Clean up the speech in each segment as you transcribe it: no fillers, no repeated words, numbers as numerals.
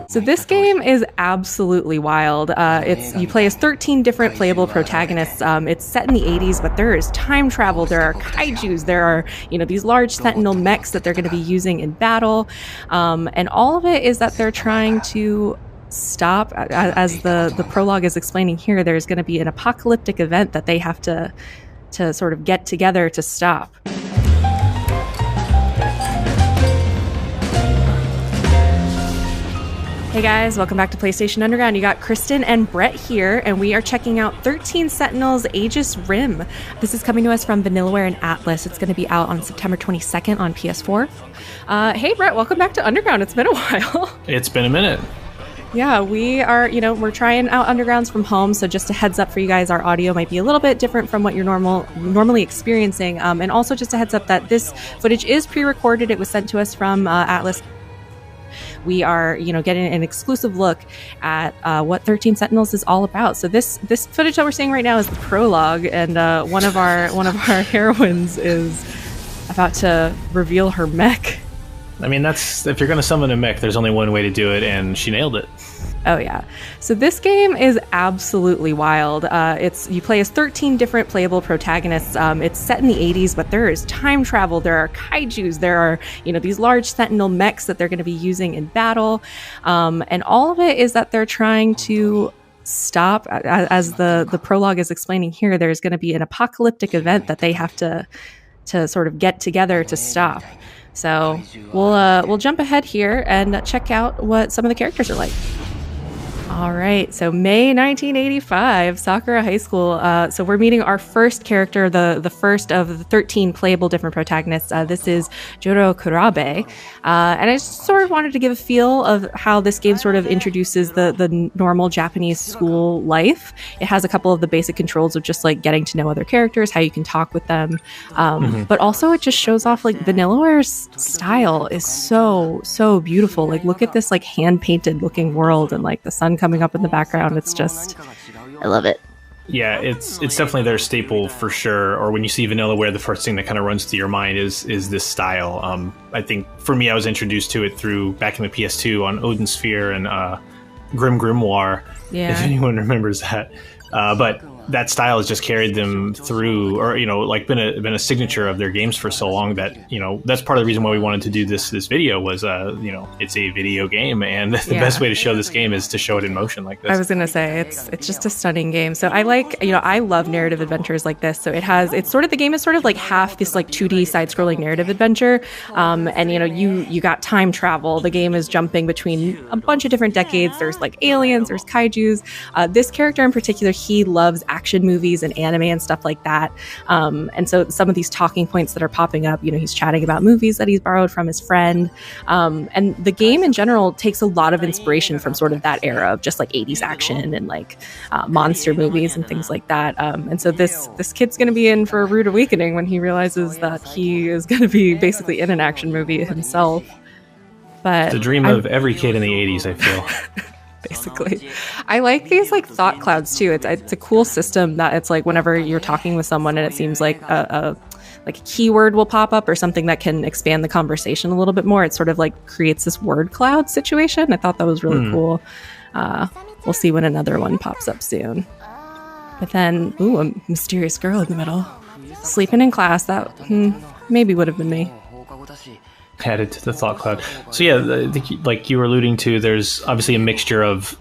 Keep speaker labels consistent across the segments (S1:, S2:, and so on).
S1: So this game is absolutely wild. You play as 13 different playable protagonists. It's set in the 80s, but there is time travel. There are kaijus. There are, these large Sentinel mechs that they're going to be using in battle. And all of it is that they're trying to stop, as the prologue is explaining here, there's going to be an apocalyptic event that they have to sort of get together to stop. Hey guys, welcome back to PlayStation Underground. You got Kristen and Brett here, and we are checking out 13 Sentinels Aegis Rim. This is coming to us from Vanillaware and Atlas. It's going to be out on September 22nd on PS4. Hey Brett, welcome back to Underground. It's been a while.
S2: It's been a minute.
S1: Yeah, we are, we're trying out Undergrounds from home, so just a heads up for you guys, our audio might be a little bit different from what you're normally experiencing. And also just a heads up that this footage is pre-recorded. It was sent to us from Atlas. We are, getting an exclusive look at what 13 Sentinels is all about. So this footage that we're seeing right now is the prologue, and one of our heroines is about to reveal her mech.
S2: I mean, if you're going to summon a mech, there's only one way to do it, and she nailed it.
S1: Oh yeah. So this game is absolutely wild. You play as 13 different playable protagonists. It's set in the 80s, but there is time travel. There are kaijus. There are, these large Sentinel mechs that they're going to be using in battle. And all of it is that they're trying to stop, as the prologue is explaining here, there's going to be an apocalyptic event that they have to sort of get together to stop. So we'll jump ahead here and check out what some of the characters are like. All right, so May 1985, Sakura High School. So we're meeting our first character, the first of the 13 playable different protagonists. This is Joro Kurabe. And I just sort of wanted to give a feel of how this game sort of introduces the normal Japanese school life. It has a couple of the basic controls of just like getting to know other characters, how you can talk with them. But also it just shows off like Vanillaware's style is so beautiful. Like look at this like hand-painted looking world and like the sun coming up in the background. It's just, I love it.
S2: Yeah, it's definitely their staple for sure. Or when you see Vanillaware, the first thing that kind of runs through your mind is this style. I think for me, I was introduced to it through back in the PS2 on Odin Sphere and Grim Grimoire, if anyone remembers that. But that style has just carried them through, or like been a signature of their games for so long that that's part of the reason why we wanted to do this video was it's a video game, and the best way to show this game is to show it in motion like this.
S1: I was gonna say it's just a stunning game. So I like I love narrative adventures like this. So the game is sort of like half this like 2D side-scrolling narrative adventure, and you got time travel. The game is jumping between a bunch of different decades. There's like aliens, there's kaijus. This character in particular, he loves action movies and anime and stuff like that. And so some of these talking points that are popping up, he's chatting about movies that he's borrowed from his friend. And the game in general takes a lot of inspiration from sort of that era of just like 80s action and like monster movies and things like that. And so this kid's going to be in for a rude awakening when he realizes that he is going to be basically in an action movie himself. But
S2: it's the dream of every kid in the 80s, I feel.
S1: Basically. I like these like thought clouds too. It's a cool system that it's like whenever you're talking with someone and it seems like a keyword will pop up or something that can expand the conversation a little bit more. It sort of like creates this word cloud situation. I thought that was really cool. We'll see when another one pops up soon. But then, a mysterious girl in the middle. Sleeping in class, that maybe would have been me.
S2: Added to the thought cloud. So yeah, like you were alluding to, there's obviously a mixture of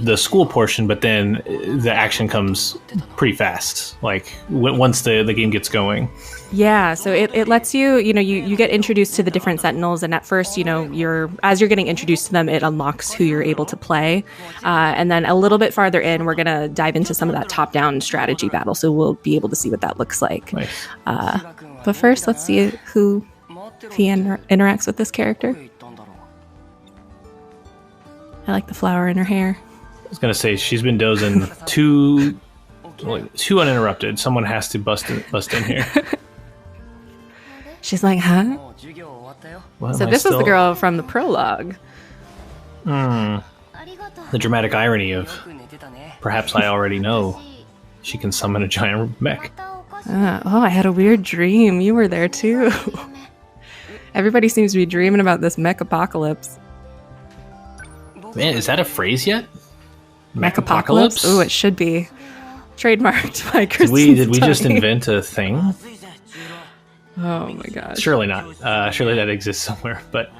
S2: the school portion, but then the action comes pretty fast, like once the game gets going.
S1: Yeah, so it lets you, you get introduced to the different Sentinels, and at first, as you're getting introduced to them, it unlocks who you're able to play. And then a little bit farther in, we're going to dive into some of that top-down strategy battle, so we'll be able to see what that looks like.
S2: Nice.
S1: But first, let's see who he interacts with this character. I like the flower in her hair.
S2: I was going to say, she's been dozing too uninterrupted. Someone has to bust in here.
S1: She's like, huh?
S2: Well,
S1: so this is the girl from the prologue.
S2: The dramatic irony of, perhaps I already know she can summon a giant mech.
S1: I had a weird dream. You were there too. Everybody seems to be dreaming about this mech apocalypse.
S2: Man, is that a phrase yet?
S1: Mechapocalypse? Ooh, it should be. Trademarked by Kristen
S2: Did we just invent a thing?
S1: Oh my gosh.
S2: Surely not. Surely that exists somewhere. But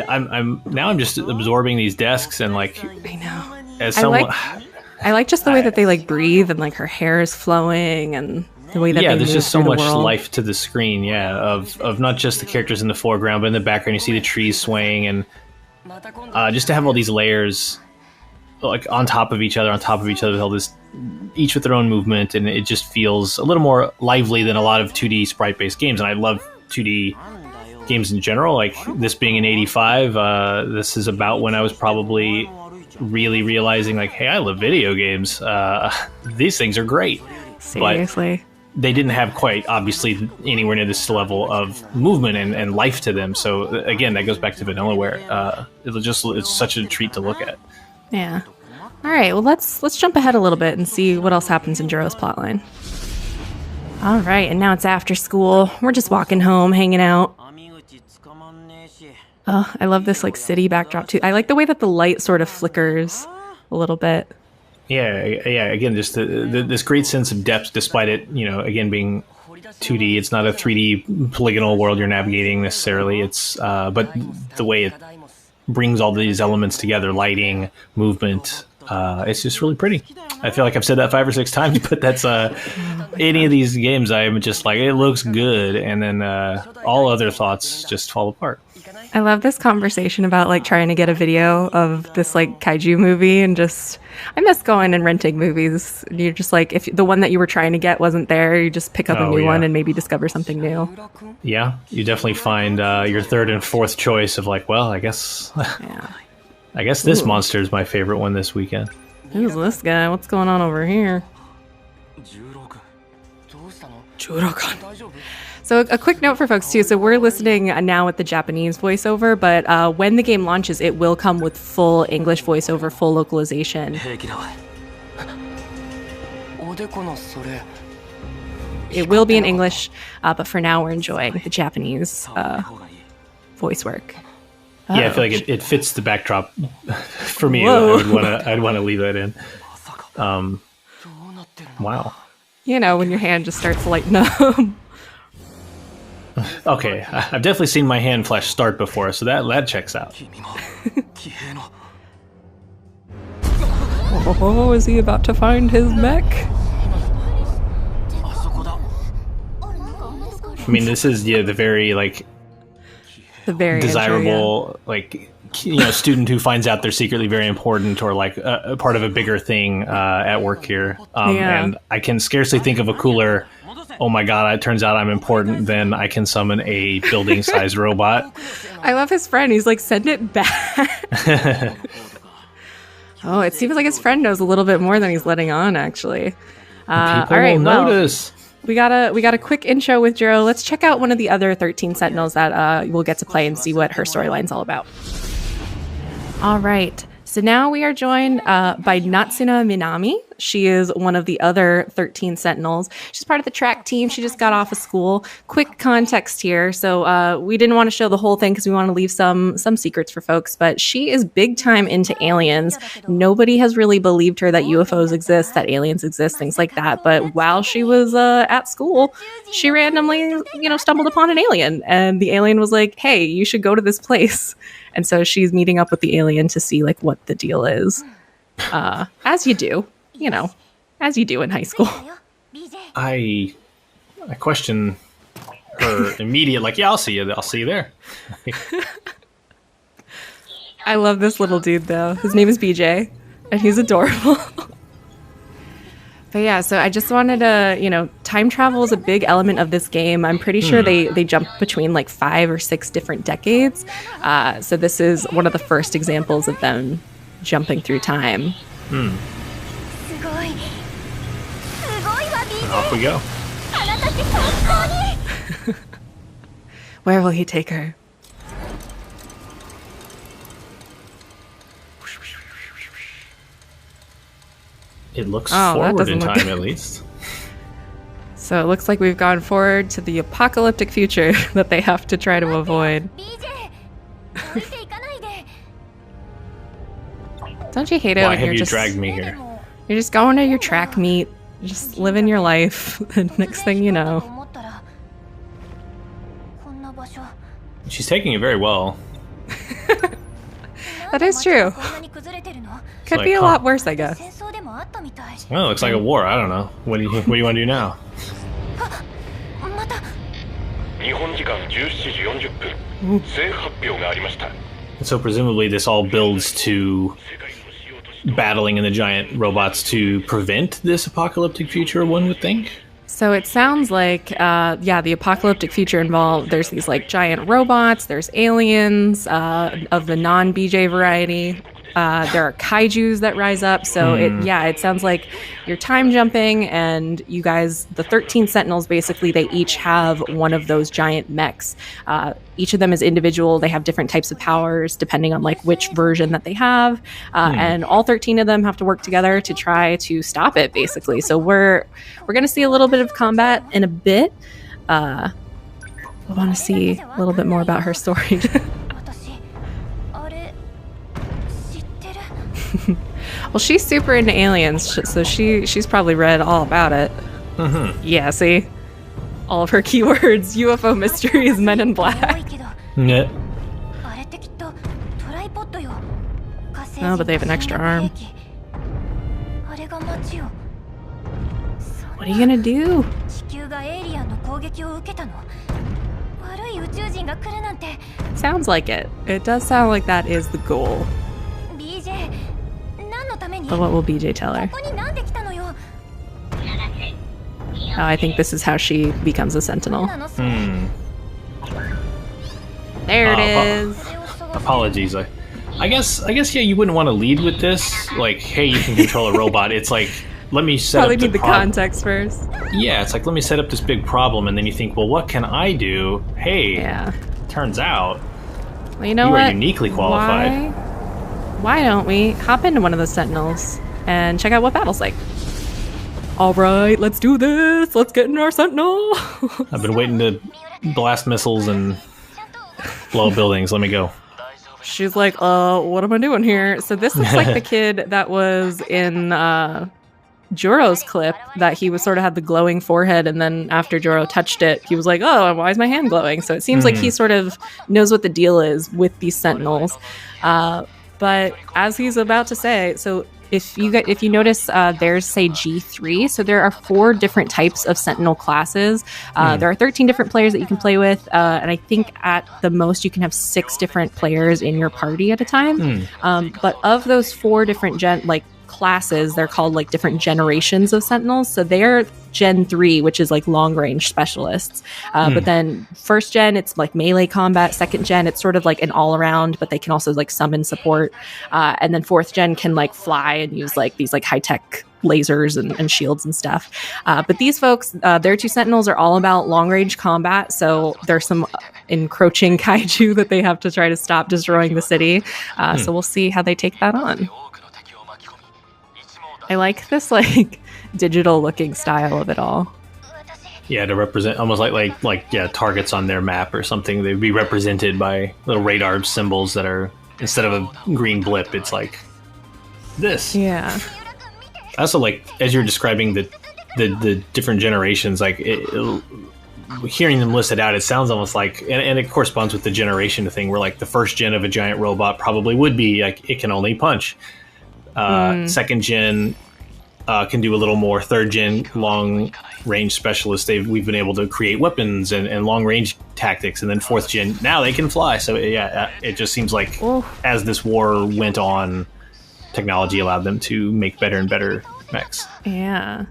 S2: I'm just absorbing these desks and like.
S1: I know.
S2: As someone,
S1: I like just the way that they like breathe and like her hair is flowing and the way that they
S2: there's
S1: move
S2: just so
S1: through
S2: much
S1: the world.
S2: life to the screen. Yeah, of not just the characters in the foreground, but in the background you see the trees swaying and just to have all these layers like on top of each other, with all this, each with their own movement, and it just feels a little more lively than a lot of 2D sprite-based games. And I love 2D games in general. Like this being in '85, this is about when I was probably really realizing like, hey, I love video games. These things are great.
S1: Seriously.
S2: But they didn't have quite, obviously, anywhere near this level of movement and life to them. So again, that goes back to Vanillaware. It's such a treat to look at.
S1: Yeah. All right. Well, let's jump ahead a little bit and see what else happens in Jiro's plotline. All right, and now it's after school. We're just walking home, hanging out. Oh, I love this like city backdrop too. I like the way that the light sort of flickers a little bit.
S2: Yeah. Again, just this great sense of depth, despite it, again being 2D. It's not a 3D polygonal world you're navigating necessarily. It's but the way it brings all these elements together, lighting, movement, it's just really pretty. I feel like I've said that 5 or 6 times, but that's any of these games I'm just like, it looks good, and then all other thoughts just fall apart.
S1: I love this conversation about like trying to get a video of this like kaiju movie, and just I miss going and renting movies. You're just like, if the one that you were trying to get wasn't there, you just pick up a new one and maybe discover something new.
S2: Yeah, you definitely find your third and fourth choice of like, well, I guess I guess this monster is my favorite one this weekend.
S1: Who's this guy? What's going on over here? Jurokan. So a quick note for folks too. So we're listening now with the Japanese voiceover, but when the game launches, it will come with full English voiceover, full localization. It will be in English, but for now we're enjoying the Japanese voice work.
S2: Yeah, I feel like it fits the backdrop. For me, I'd want to leave that in. Wow.
S1: When your hand just starts lighting up.
S2: Okay, I've definitely seen my hand flash start before, so that checks out.
S1: Oh, is he about to find his mech?
S2: I mean, this is the very desirable student who finds out they're secretly very important, or like a part of a bigger thing at work here. And I can scarcely think of a cooler, oh my god, it turns out I'm important, then I can summon a building-sized robot.
S1: I love his friend. He's like, send it back. Oh, it seems like his friend knows a little bit more than he's letting on, actually.
S2: People all right, will notice.
S1: We got a quick intro with Jiro. Let's check out one of the other 13 Sentinels that we'll get to play and see what her storyline's all about. All right. So now we are joined by Natsuna Minami. She is one of the other 13 Sentinels. She's part of the track team. She just got off of school. Quick context here. So we didn't want to show the whole thing because we want to leave some secrets for folks, but she is big time into aliens. Nobody has really believed her that UFOs exist, that aliens exist, things like that. But while she was at school, she randomly, stumbled upon an alien, and the alien was like, hey, you should go to this place. And so she's meeting up with the alien to see like what the deal is. As you do, as you do in high school.
S2: I question her immediate, yeah, I'll see you there.
S1: I love this little dude though. His name is BJ, and he's adorable. But yeah, so I just wanted to, time travel is a big element of this game. I'm pretty sure they jump between like 5 or 6 different decades. So this is one of the first examples of them jumping through time.
S2: And off we go.
S1: Where will he take her?
S2: It looks forward in time, at least.
S1: So it looks like we've gone forward to the apocalyptic future that they have to try to avoid. Don't you hate it
S2: Why
S1: when
S2: have
S1: you're
S2: you
S1: just
S2: dragged me here?
S1: you're just going to your track meet, just living your life, and next thing you know.
S2: She's taking it very well.
S1: That is true. Could
S2: like,
S1: be a lot worse, I guess.
S2: Well, it looks like a war. I don't know. What do you want to do now? So presumably this all builds to battling in the giant robots to prevent this apocalyptic future, one would think.
S1: So it sounds like, yeah, the apocalyptic future involved, there's these like giant robots, there's aliens of the non-BJ variety. There are kaijus that rise up. So it sounds like you're time jumping, and you guys, the 13 Sentinels, basically, they each have one of those giant mechs. Each of them is individual. They have different types of powers depending on like which version that they have. And all 13 of them have to work together to try to stop it, basically. So we're going to see a little bit of combat in a bit. I want to see a little bit more about her story. Well, she's super into aliens, so she's probably read all about it. Yeah, see? All of her keywords: UFO mysteries, Men in Black.
S2: Yeah.
S1: Oh, but they have an extra arm. What are you gonna do? Sounds like it. It does sound like that is the goal. But what will BJ tell her? Oh, I think this is how she becomes a Sentinel. There it is.
S2: Apologies. I guess yeah, you wouldn't want to lead with this. Like, hey, you can control a robot. It's like, let me set
S1: Probably
S2: up
S1: need the context first.
S2: Yeah, it's like, let me set up this big problem, and then you think, well, what can I do? Hey,
S1: yeah.
S2: Turns out,
S1: well, you know
S2: you
S1: what?
S2: are uniquely qualified.
S1: Why don't we hop into one of the Sentinels and check out what battle's like? All right, let's do this. Let's get in our Sentinel.
S2: I've been waiting to blast missiles and blow up buildings. Let me go.
S1: She's like, what am I doing here? So this looks like the kid that was in Joro's clip, that he was sort of had the glowing forehead, and then after Joro touched it, he was like, oh, why is my hand glowing? So it seems like he sort of knows what the deal is with these Sentinels. But as he's about to say, so if you notice, there's, say, G3. So there are 4 different types of Sentinel classes. There are 13 different players that you can play with. And I think at the most you can have 6 different players in your party at a time. But of those 4 different classes, they're called like different generations of Sentinels. So they're Gen 3, which is like long range specialists. But then first gen, it's like melee combat. Second gen, it's sort of like an all around, but they can also like summon support. And then fourth gen can like fly and use like these like high tech lasers and shields and stuff. But these folks, their 2 Sentinels are all about long range combat. So there's some encroaching kaiju that they have to try to stop destroying the city. So we'll see how they take that on. I like this like digital looking style of it all.
S2: Yeah, to represent almost like targets on their map or something. They'd be represented by little radar symbols that are, instead of a green blip, it's like this. Yeah. I also like, as you're describing the different generations, like hearing them listed out, it sounds almost like, and it corresponds with the generation thing, where like the first gen of a giant robot probably would be like, it can only punch. Second gen can do a little more. Third gen, long range specialists, we've been able to create weapons and long range tactics. And then fourth gen, now they can fly. So yeah, it just seems like as this war went on, technology allowed them to make better and better mechs.
S1: Yeah.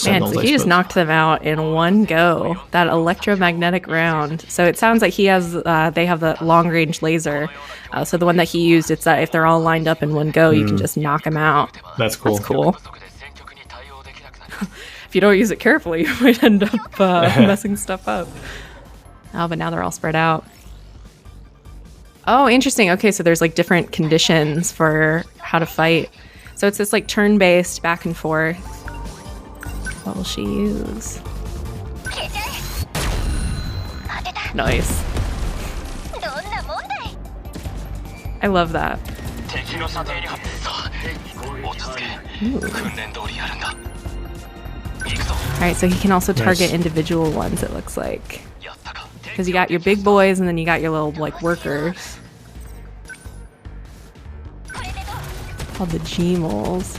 S1: Man, so he just knocked them out in one go. That electromagnetic round. So it sounds like he has. They have the long range laser. So the one that he used, it's if they're all lined up in one go, you can just knock them out.
S2: That's cool.
S1: That's cool. If you don't use it carefully, you might end up messing stuff up. Oh, but now they're all spread out. Oh, interesting. Okay, so there's like different conditions for how to fight. So it's this like turn-based back and forth. What will she use? Nice. I love that. Alright, so he can also target individual ones, it looks like. Because you got your big boys and then you got your little, like, workers. Called the G-moles.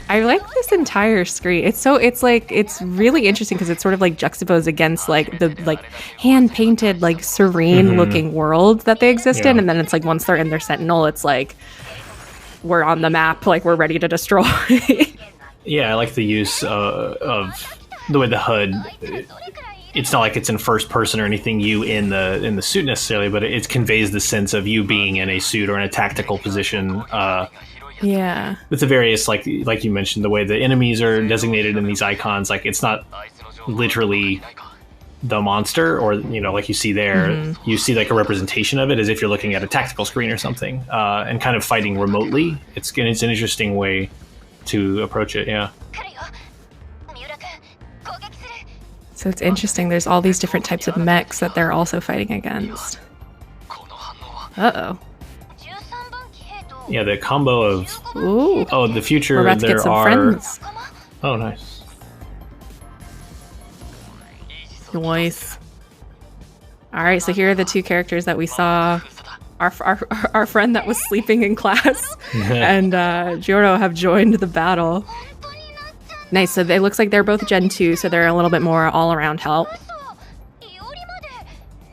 S1: I like this entire screen. It's really interesting because it's sort of like juxtaposed against like the like hand-painted, like serene looking world that they exist in, and then it's like once they're in their Sentinel, it's like we're on the map, like we're ready to destroy.
S2: Yeah, I like the use of the way the HUD. It's not like it's in first person or anything, you in the suit necessarily, but it conveys the sense of you being in a suit or in a tactical position.
S1: Yeah.
S2: With the various, like you mentioned, the way the enemies are designated in these icons, like it's not literally the monster, or like you see there, you see like a representation of it as if you're looking at a tactical screen or something, and kind of fighting remotely. It's an interesting way to approach it. Yeah.
S1: So it's interesting. There's all these different types of mechs that they're also fighting against. Uh-oh.
S2: Yeah, the combo of...
S1: Ooh.
S2: Oh, the future,
S1: we're about to
S2: there
S1: get some
S2: are...
S1: friends.
S2: Oh, nice.
S1: Nice. Alright, so here are the two characters that we saw. Our friend that was sleeping in class and Joro have joined the battle. Nice, so it looks like they're both Gen 2, so they're a little bit more all-around help.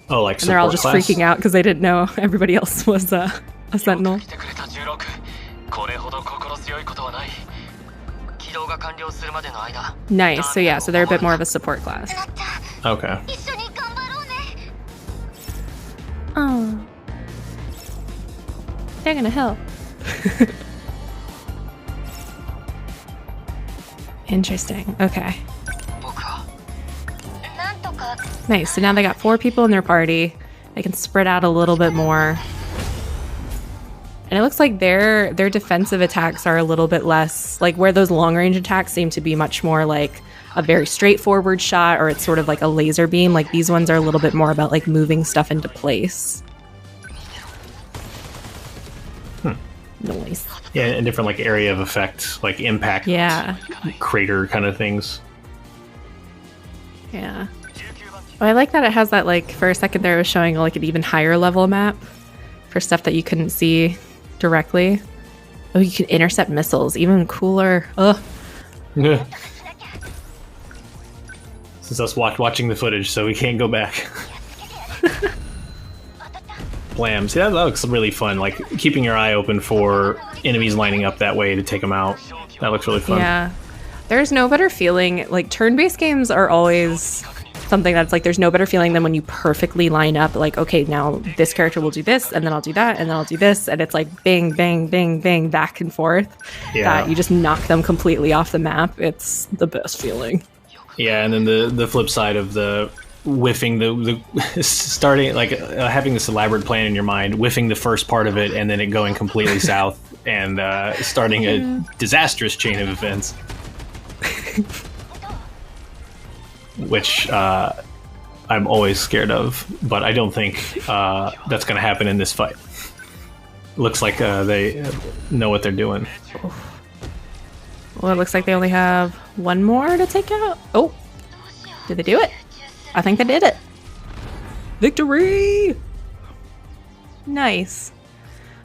S2: Oh, like
S1: and they're all just
S2: class?
S1: freaking out because they didn't know everybody else was a Sentinel. Nice, so yeah, so they're a bit more of a support class.
S2: Okay.
S1: Oh. They're gonna help. Interesting, okay. Nice, so now they got 4 people in their party. They can spread out a little bit more. And it looks like their defensive attacks are a little bit less, like where those long-range attacks seem to be much more like a very straightforward shot, or it's sort of like a laser beam. Like these ones are a little bit more about like moving stuff into place. Nice.
S2: Yeah, and different like area of effect, like impact, crater kind of things.
S1: Yeah. Well, I like that it has that, like, for a second there it was showing like an even higher level map for stuff that you couldn't see directly. Oh, you can intercept missiles, even cooler. Ugh.
S2: Yeah. This is us watching the footage, so we can't go back. Blam. See, that looks really fun. Like, keeping your eye open for enemies lining up that way to take them out. That looks really fun.
S1: Yeah. There's no better feeling. Like, turn-based games are always something that's like, there's no better feeling than when you perfectly line up, like, okay, now this character will do this, and then I'll do that, and then I'll do this, and it's like bang, bang, bang, bang, back and forth.
S2: Yeah.
S1: That you just knock them completely off the map. It's the best feeling.
S2: Yeah, and then the flip side of the whiffing the starting, like having this elaborate plan in your mind, whiffing the first part of it and then it going completely south and starting a disastrous chain of events, which I'm always scared of, but I don't think that's going to happen in this fight. Looks like they know what they're doing.
S1: Well, it looks like they only have one more to take out. Oh, did they do it? I think they did it. Victory! Nice.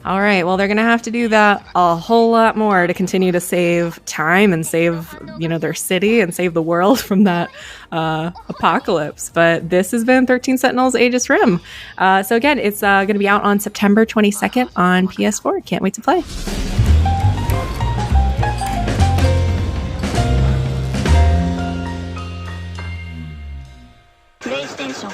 S1: All right, well, they're going to have to do that a whole lot more to continue to save time and save, you know, their city and save the world from that apocalypse. But this has been 13 Sentinels Aegis Rim. So again, it's going to be out on September 22nd on PS4. Can't wait to play.
S3: PlayStation